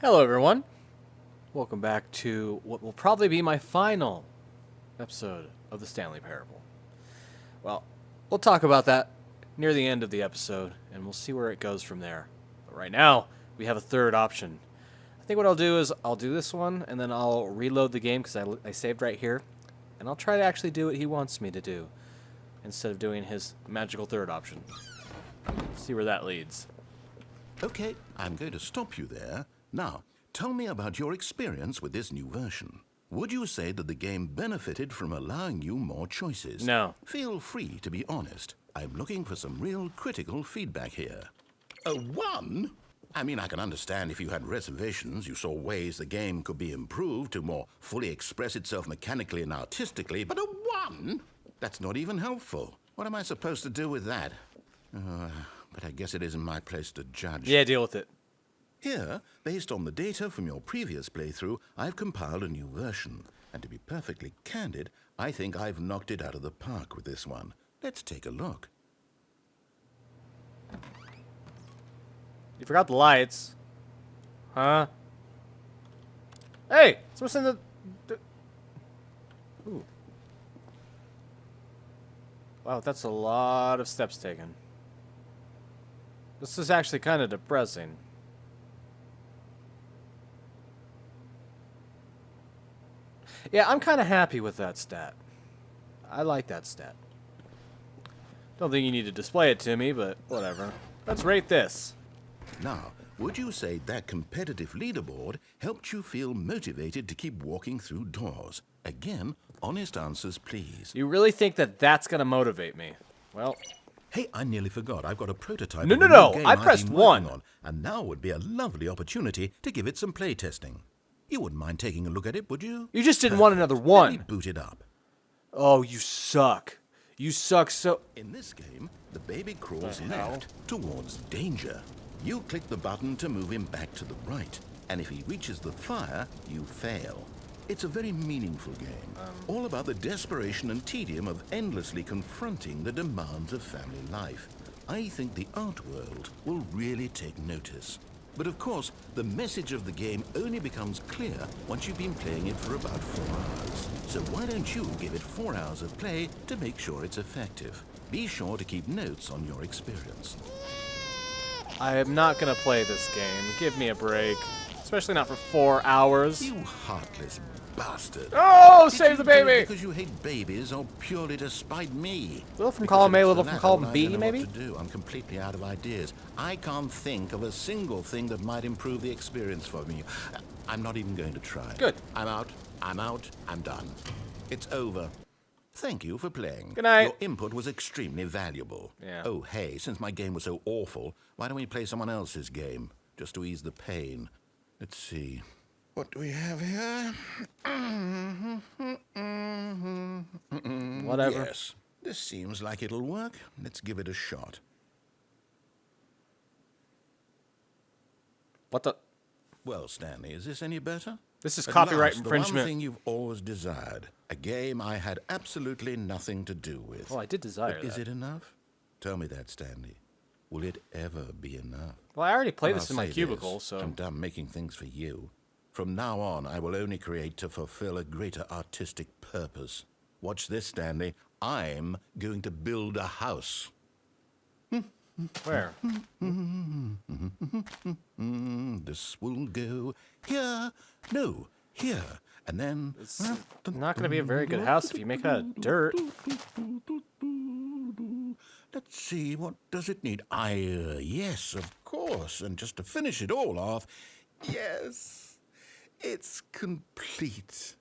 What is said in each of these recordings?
Hello, everyone. Welcome back to what will probably be my final episode of the Stanley Parable. Well, we'll talk about that near the end of the episode, and we'll see where it goes from there. But right now, we have a third option. I think what I'll do is I'll do this one, and then I'll reload the game because I saved right here, and I'll try to actually do what he wants me to do instead of doing his magical third option. See where that leads. Okay, I'm going to stop you there. Now, tell me about your experience with this new version. Would you say that the game benefited from allowing you more choices? No. Feel free to be honest. I'm looking for some real critical feedback here. A 1? I mean, I can understand if you had reservations, you saw ways the game could be improved to more fully express itself mechanically and artistically, but a 1? That's not even helpful. What am I supposed to do with that? But I guess it isn't my place to judge. Yeah, deal with it. Here, based on the data from your previous playthrough, I've compiled a new version. And to be perfectly candid, I think I've knocked it out of the park with this one. Let's take a look. You forgot the lights. Huh? Hey! Someone's in the... Ooh. Wow, that's a lot of steps taken. This is actually kind of depressing. Yeah, I'm kind of happy with that stat. I like that stat. Don't think you need to display it to me, but whatever. Let's rate this. Now, would you say that competitive leaderboard helped you feel motivated to keep walking through doors? Again, honest answers, please. You really think that that's going to motivate me? Well... Hey, I nearly forgot. I've got a prototype No, of no, a new no. game I I've pressed been 1. working on, and now would be a lovely opportunity to give it some playtesting. You wouldn't mind taking a look at it, would you? You just didn't want another one. Let me boot it up. Oh, you suck. You suck so... In this game, the baby crawls left towards danger. You click the button to move him back to the right, and if he reaches the fire, you fail. It's a very meaningful game, all about the desperation and tedium of endlessly confronting the demands of family life. I think the art world will really take notice. But of course, the message of the game only becomes clear once you've been playing it for about 4 hours. So why don't you give it 4 hours of play to make sure it's effective? Be sure to keep notes on your experience. I am not going to play this game. Give me a break. Especially not for 4 hours. You heartless bastard. Oh, Did save you the do it baby! because you hate babies or purely to spite me? Little from Because column if A, it's little for from that, column I B, don't know maybe? What to do. I'm completely out of ideas. I can't think of a single thing that might improve the experience for me. I'm not even going to try. Good. I'm out. I'm done. It's over. Thank you for playing. Good night. Your input was extremely valuable. Yeah. Oh, hey, since my game was so awful, why don't we play someone else's game? Just to ease the pain. Let's see. What do we have here? Whatever. Yes, this seems like it'll work. Let's give it a shot. What the... Well, Stanley, is this any better? This is At copyright last, the one infringement. thing you've always desired. A game I had absolutely nothing to do with. Oh, I did desire But is that. it enough? Tell me that, Stanley. Will it ever be enough? Well, I already played Well, this in I'll my say cubicle, this, so... I'm done making things for you. From now on, I will only create to fulfill a greater artistic purpose. Watch this, Stanley. I'm going to build a house. Where? This will go here. No, here. And then... It's not going to be a very good house if you make it out of dirt. Let's see, what does it need? Yes, of course. And just to finish it all off, yes, it's complete.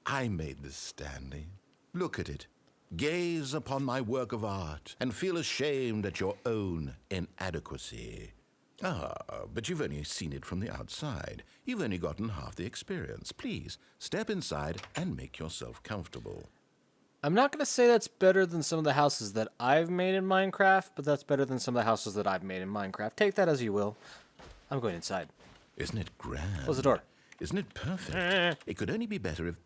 I made this, Stanley. Look at it. Gaze upon my work of art and feel ashamed at your own inadequacy. But you've only seen it from the outside. You've only gotten half the experience. Please, step inside and make yourself comfortable. I'm not going to say that's better than some of the houses that I've made in Minecraft, but that's better than some of the houses that I've made in Minecraft. Take that as you will. I'm going inside. Isn't it grand? Close the door. Isn't it perfect? It could only be better if...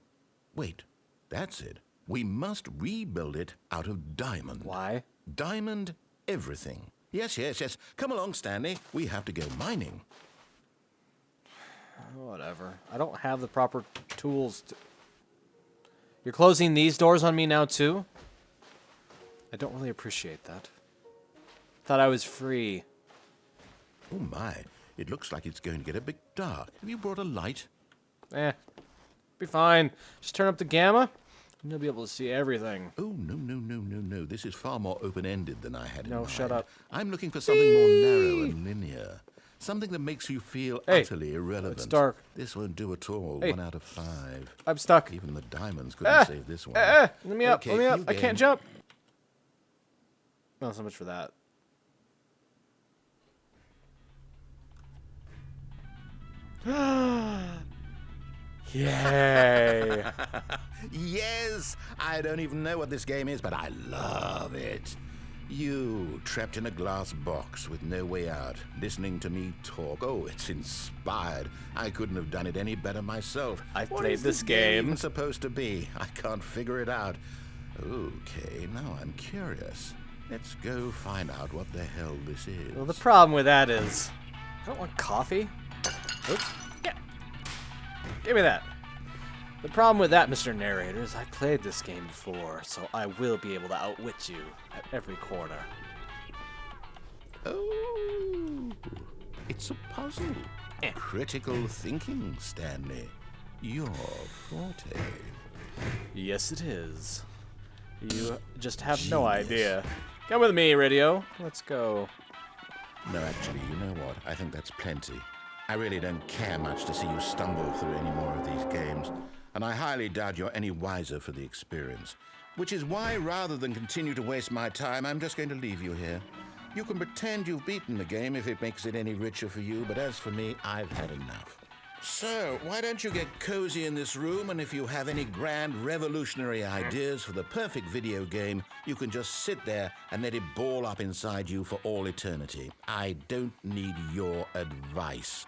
Wait, that's it. We must rebuild it out of diamond. Why? Diamond everything. Yes. Come along, Stanley. We have to go mining. Whatever. I don't have the proper tools to... You're closing these doors on me now, too? I don't really appreciate that. Thought I was free. Oh my, it looks like it's going to get a bit dark. Have you brought a light? Be fine. Just turn up the gamma, and you'll be able to see everything. Oh, no. This is far more open-ended than I had in mind. No, shut up. I'm looking for something more narrow and linear. Something that makes you feel utterly irrelevant. It's dark. This won't do at all. Hey. 1 out of 5. I'm stuck. Even the diamonds couldn't save this one. Let me up. Okay, Let me up. you I game. can't jump. Not so much for that. Yay. Yes! I don't even know what this game is, but I love it. You, trapped in a glass box with no way out, listening to me talk. Oh, it's inspired. I couldn't have done it any better myself. I've What played is this game game. even supposed to be? I can't figure it out. Okay, now I'm curious. Let's go find out what the hell this is. Well, the problem with that is... I don't want coffee. Oops. Yeah. Give me that. The problem with that, Mr. Narrator, is I played this game before, so I will be able to outwit you at every corner. Oh, it's a puzzle. Critical thinking, Stanley. Your forte. Yes, it is. You just have no Genius. idea. Come with me, Radio. Let's go. No, actually, you know what? I think that's plenty. I really don't care much to see you stumble through any more of these games, and I highly doubt you're any wiser for the experience. Which is why, rather than continue to waste my time, I'm just going to leave you here. You can pretend you've beaten the game if it makes it any richer for you, but as for me, I've had enough. So, why don't you get cozy in this room, and if you have any grand revolutionary ideas for the perfect video game, you can just sit there and let it ball up inside you for all eternity. I don't need your advice.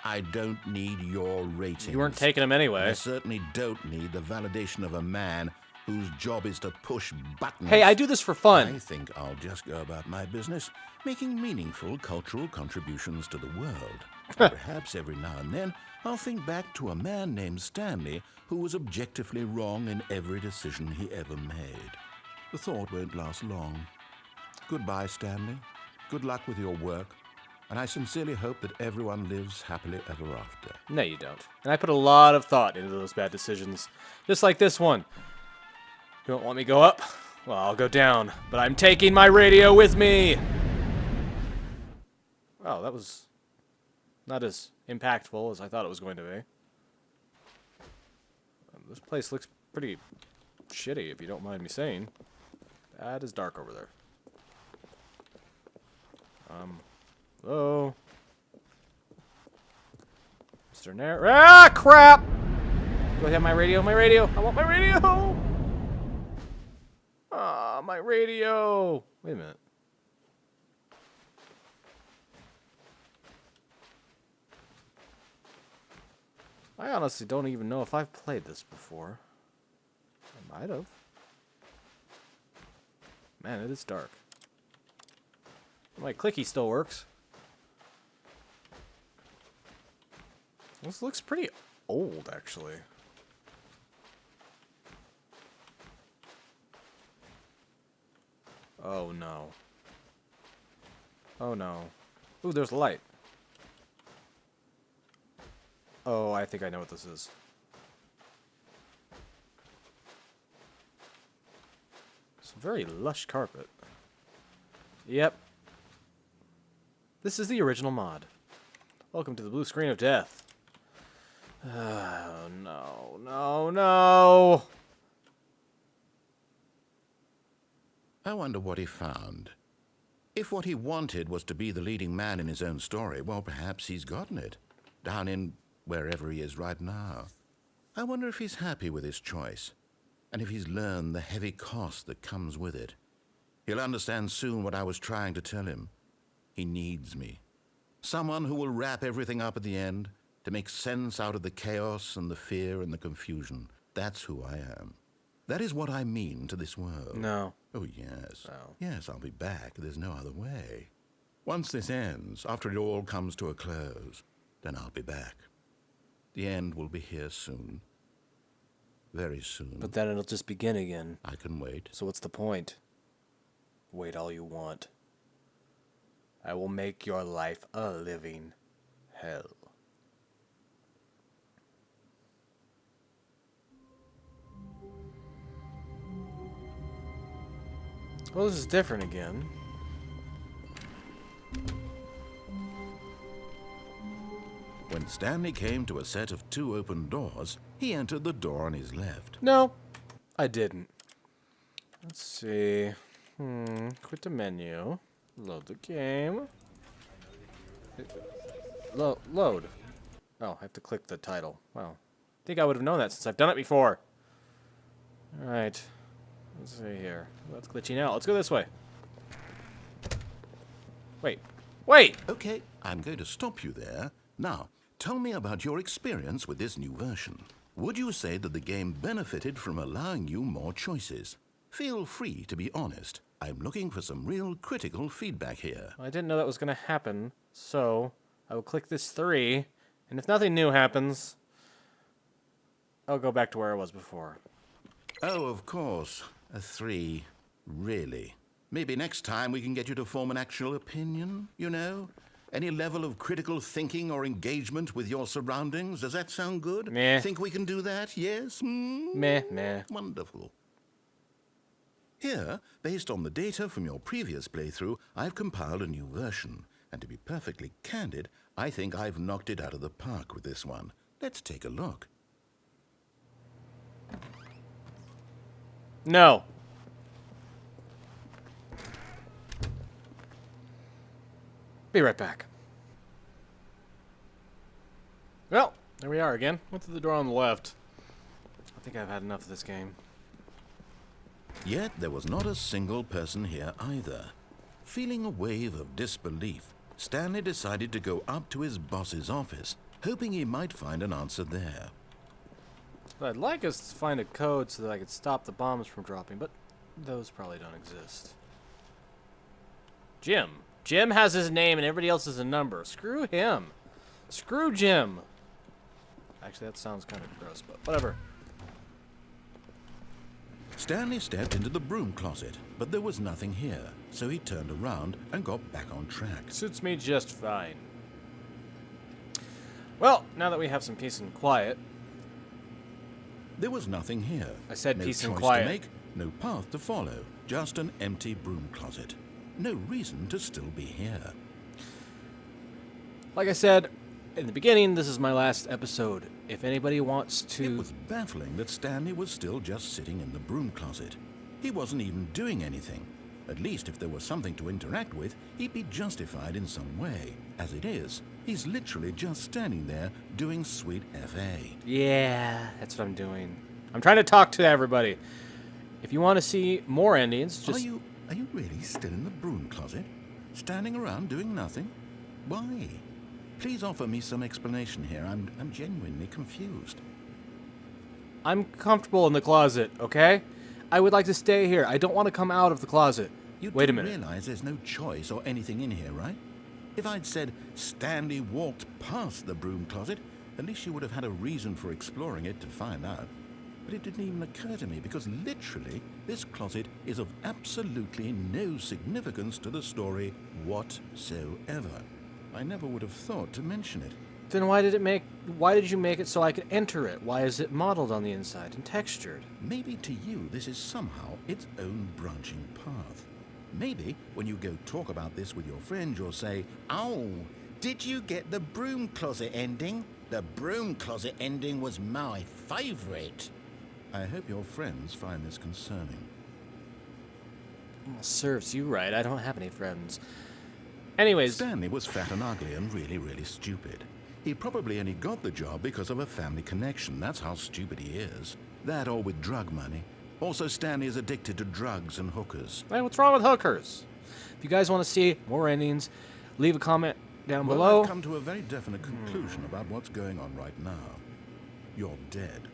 I don't need your ratings. You weren't taking them anyway. I certainly don't need the validation of a man whose job is to push buttons. Hey, I do this for I fun. think I'll just go about my business, making meaningful cultural contributions to the world. Perhaps every now and then, I'll think back to a man named Stanley who was objectively wrong in every decision he ever made. The thought won't last long. Goodbye, Stanley. Good luck with your work. And I sincerely hope that everyone lives happily ever after. No, you don't. And I put a lot of thought into those bad decisions. Just like this one. You don't want me to go up? Well, I'll go down. But I'm taking my radio with me! Oh, that was not as impactful as I thought it was going to be. This place looks pretty shitty, if you don't mind me saying. That is dark over there. Hello? Mr. Ah, crap! Do I have my radio? My radio! I want my radio! Ah, my radio! Wait a minute. I honestly don't even know if I've played this before. I might have. Man, it is dark. My clicky still works. This looks pretty old, actually. Oh, no. Oh, no. Ooh, there's light. Oh, I think I know what this is. Some very lush carpet. Yep. This is the original mod. Welcome to the blue screen of death. Oh, no, no, no! I wonder what he found. If what he wanted was to be the leading man in his own story, well, perhaps he's gotten it. Down in wherever he is right now. I wonder if he's happy with his choice, and if he's learned the heavy cost that comes with it. He'll understand soon what I was trying to tell him. He needs me. Someone who will wrap everything up at the end, to make sense out of the chaos and the fear and the confusion. That's who I am. That is what I mean to this world. No. Oh, yes. No. Yes, I'll be back. There's no other way. Once this ends, after it all comes to a close, then I'll be back. The end will be here soon. Very soon. But then it'll just begin again. I can wait. So what's the point? Wait all you want. I will make your life a living hell. Well, this is different again. When Stanley came to a set of 2 open doors, he entered the door on his left. No, I didn't. Let's see. Quit the menu. Load the game. Load. Oh, I have to click the title. Wow. I think I would have known that since I've done it before. Alright. Let's see here. That's glitching out. Let's go this way. Wait. Wait! Okay, I'm going to stop you there. Now, tell me about your experience with this new version. Would you say that the game benefited from allowing you more choices? Feel free to be honest. I'm looking for some real critical feedback here. I didn't know that was going to happen, so I will click this 3, and if nothing new happens, I'll go back to where I was before. Oh, of course. A 3. Really? Maybe next time we can get you to form an actual opinion, you know? Any level of critical thinking or engagement with your surroundings? Does that sound good? Meh. Think we can do that? Yes? Meh. Wonderful. Here, based on the data from your previous playthrough, I've compiled a new version. And to be perfectly candid, I think I've knocked it out of the park with this one. Let's take a look. No. Be right back. Well, there we are again. Went through the door on the left. I think I've had enough of this game. Yet there was not a single person here either. Feeling a wave of disbelief, Stanley decided to go up to his boss's office, hoping he might find an answer there. What I'd like is to find a code so that I could stop the bombs from dropping, but those probably don't exist. Jim. Jim has his name and everybody else has a number. Screw him. Screw Jim. Actually, that sounds kind of gross, but whatever. Stanley stepped into the broom closet, but there was nothing here, so he turned around and got back on track. Suits me just fine. Well, now that we have some peace and quiet. There was nothing here. I said no peace and choice quiet. to make, no path to follow, just an empty broom closet. No reason to still be here. Like I said in the beginning, this is my last episode. If anybody wants to... It was baffling that Stanley was still just sitting in the broom closet. He wasn't even doing anything. At least if there was something to interact with, he'd be justified in some way. As it is, he's literally just standing there doing sweet FA. Yeah, that's what I'm doing. I'm trying to talk to everybody. If you want to see more endings, just... Are you really still in the broom closet? Standing around doing nothing? Why? Please offer me some explanation here. I'm genuinely confused. I'm comfortable in the closet, okay? I would like to stay here. I don't want to come out of the closet. Wait a minute. You realize there's no choice or anything in here, right? If I'd said Stanley walked past the broom closet, at least you would have had a reason for exploring it to find out. But it didn't even occur to me because literally this closet is of absolutely no significance to the story whatsoever. I never would have thought to mention it. Then why did you make it so I could enter it? Why is it modeled on the inside and textured? Maybe to you this is somehow its own branching path. Maybe when you go talk about this with your friends, you'll say, "Oh, did you get the broom closet ending? The broom closet ending was my favorite." I hope your friends find this concerning. Well, serves you right. I don't have any friends. Anyways. Stanley was fat and ugly and really, really stupid. He probably only got the job because of a family connection. That's how stupid he is. That or with drug money. Also, Stanley is addicted to drugs and hookers. Hey, what's wrong with hookers? If you guys want to see more endings, leave a comment down Well, below. I've come to a very definite conclusion about what's going on right now. You're dead.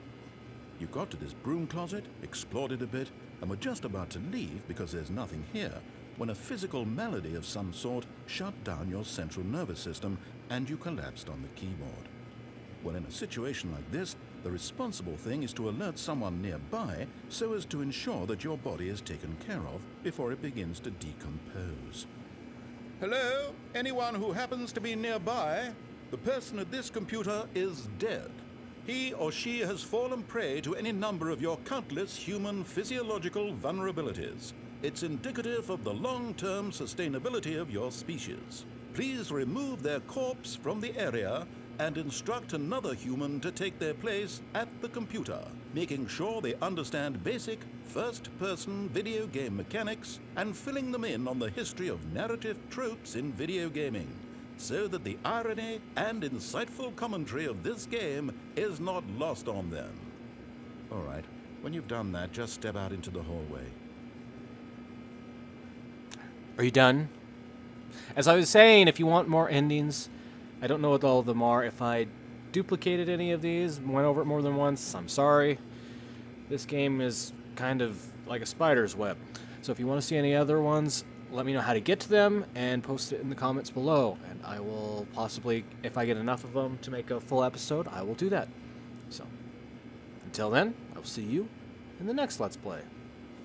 You got to this broom closet, explored it a bit, and were just about to leave because there's nothing here, when a physical malady of some sort shut down your central nervous system and you collapsed on the keyboard. Well, in a situation like this, the responsible thing is to alert someone nearby so as to ensure that your body is taken care of before it begins to decompose. Hello? Anyone who happens to be nearby? The person at this computer is dead. He or she has fallen prey to any number of your countless human physiological vulnerabilities. It's indicative of the long-term sustainability of your species. Please remove their corpse from the area and instruct another human to take their place at the computer, making sure they understand basic first-person video game mechanics and filling them in on the history of narrative tropes in video gaming, so that the irony and insightful commentary of this game is not lost on them. All right, when you've done that, just step out into the hallway. Are you done? As I was saying, if you want more endings, I don't know what all of them are. If I duplicated any of these, went over it more than once, I'm sorry. This game is kind of like a spider's web. So if you want to see any other ones, let me know how to get to them and post it in the comments below. And I will possibly, if I get enough of them to make a full episode, I will do that. So, until then, I will see you in the next Let's Play.